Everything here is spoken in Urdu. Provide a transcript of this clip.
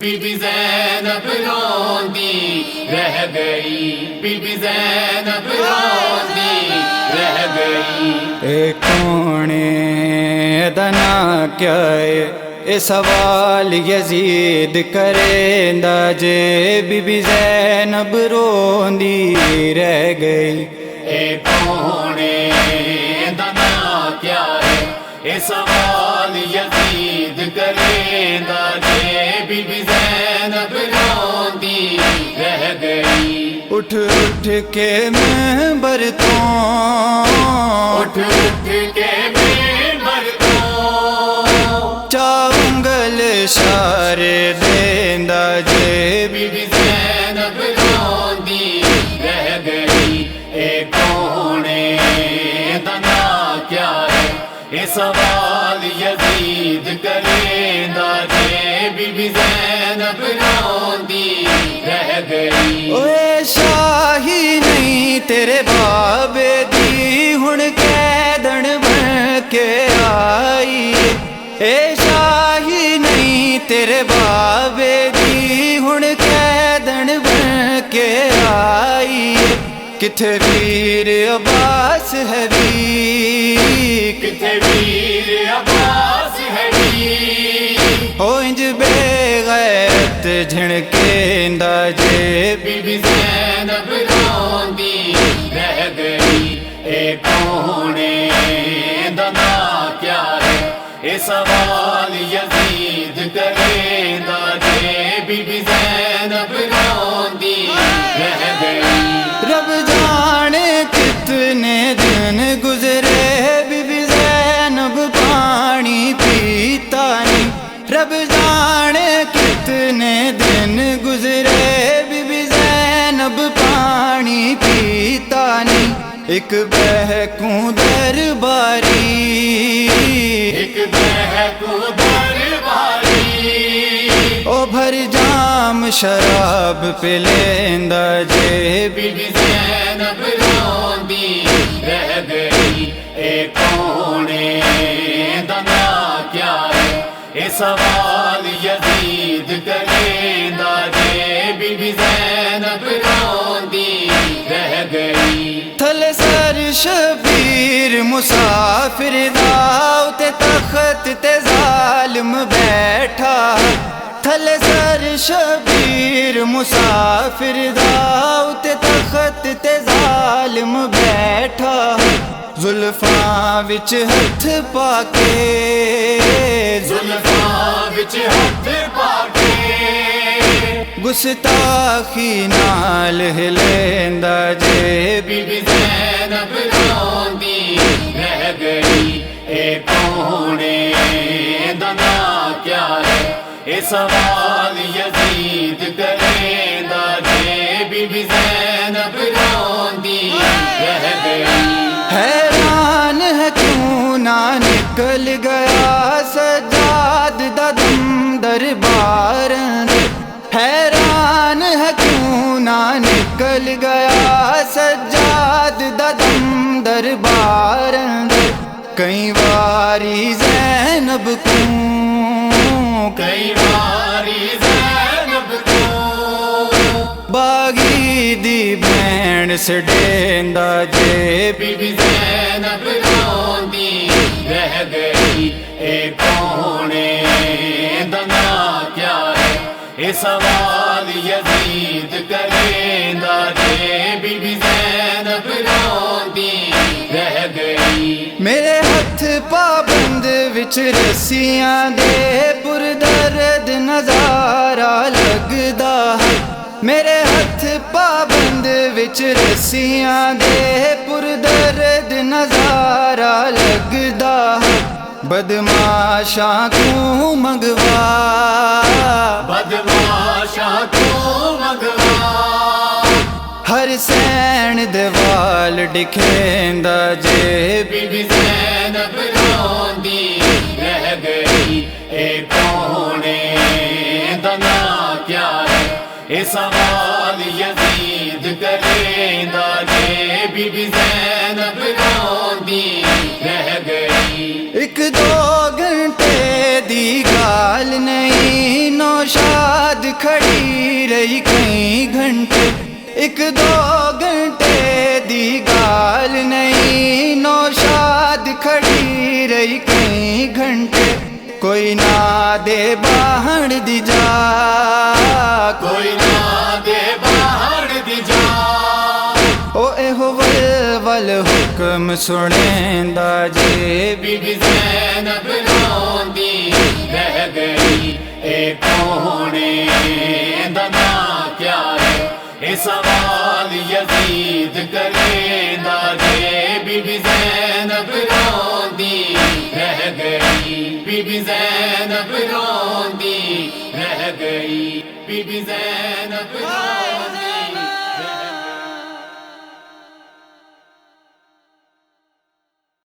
بی بی زینب روندی رہ گئی، بی بی زینب روندی رہ گئی۔ اے کون دنا کیا اے سوال یزید کریندا جے بی بی زینب روندی رہ گئی۔ اے کون دنا کیا ہے اے سوال یزید کریندا جے بی بی زینب روندی رہ گئی۔ اٹھ اٹھ کے منبر تو اٹھ اٹھ کے منبر تو چاونگل اشارے دیندا جے بی بی زینب روندی رہ گئی۔ اے کون دنا کیا ہے اے سوال یزید کریندا جے بی بی زینب روندی رہ گئی۔ اوے شاہی نہیں تیرے بابے دی ہن قیدن بن کے آئی، اے شاہی نہیں تیرے بابے دی ہن قیدن بن کے آئی۔ کتھے ویر عباس ہے وی، کتھے ویر عباس ہے وی، او انج بے غیرت جھڑکیندا جے بی بی زینب روندی رہ گئی۔ اے کون دنا کیا ہے اے سوال یزید کریندا جے بی بی زینب روندی رہ گئی۔ رب جانے کتنے دن گزرے بی بی زینب پانی پیتا نہیں، رب جانے کتنے دن گزرے بی بی زینب پانی پیتا نہیں۔ ایک بہکوں درباری، ایک بہکوں درباری، او بھر جام شراب پلیندا جے بی بی زینب روندی رہ گئی۔ اے کون دنا کیا ہے اے سوال یزید کریندا جے بی بی زینب روندی رہ گئی۔ تھلے سر شبیر مسافر دا تے تخت تے ظالم بیٹھا، تھلے سر شبیر مسافر دا تے تخت تے ظالم بیٹھا، زلفاں وچ ہتھ پا کے، زلفاں وچ ہتھ پا کے، گستاخی نال ہلیندا جے بی بی زینب روندی رہ گئی۔ اے کون دنا کیا ہے اے سوال یزید کریندا جے بی بی زینب روندی رہ گئی۔ حیران ہے کیوں نہ نکل گیا سجاد دا دم دربار اندر، حیران ہے کیوں نہ نکل گیا سجاد دا دم دربار اندر۔ کئی واری زینب کو، کئی باری زینب کو باغی دی بھین سڈیندا جے بی بی زینب روندی رہ گئی۔ اے کون دنا کیا ہے اے سوال یزید کریندا جے بی بی زینب روندی رہ گئی۔ میرے ہتھ پابند وچ رسیاں دے پردرد نظارہ لگدا ہے، میرے ہتھ پابند وچ رسیاں دے پردرد نظارہ لگدا ہے۔ بدماشاں کو منگوا، بدماشاں کو منگوا، ہر سین دے وال ڈکھیندا جے بی بی زینب روندی رہ گئی۔ اے کون دنا کیا ہے اے سوال یزید کریندا جے بی بی زینب روندی رہ گئی۔ ایک دو گھنٹے دی گال نہیں نوشاد نہیں گھنٹے کوئی نہ دے باہر دی جا کوئی نہ دے باہر دی جا او اے ہو ول حکم سنیندا جے بی بی زینب روندی رہ گئی اے کونے دا نام کیا ہے اے سوال یزید کریندا جے بی بی زینب روندی رہ گئی بی بی زینب روندی رہ گئی بی بی زینب روندی رہ گئی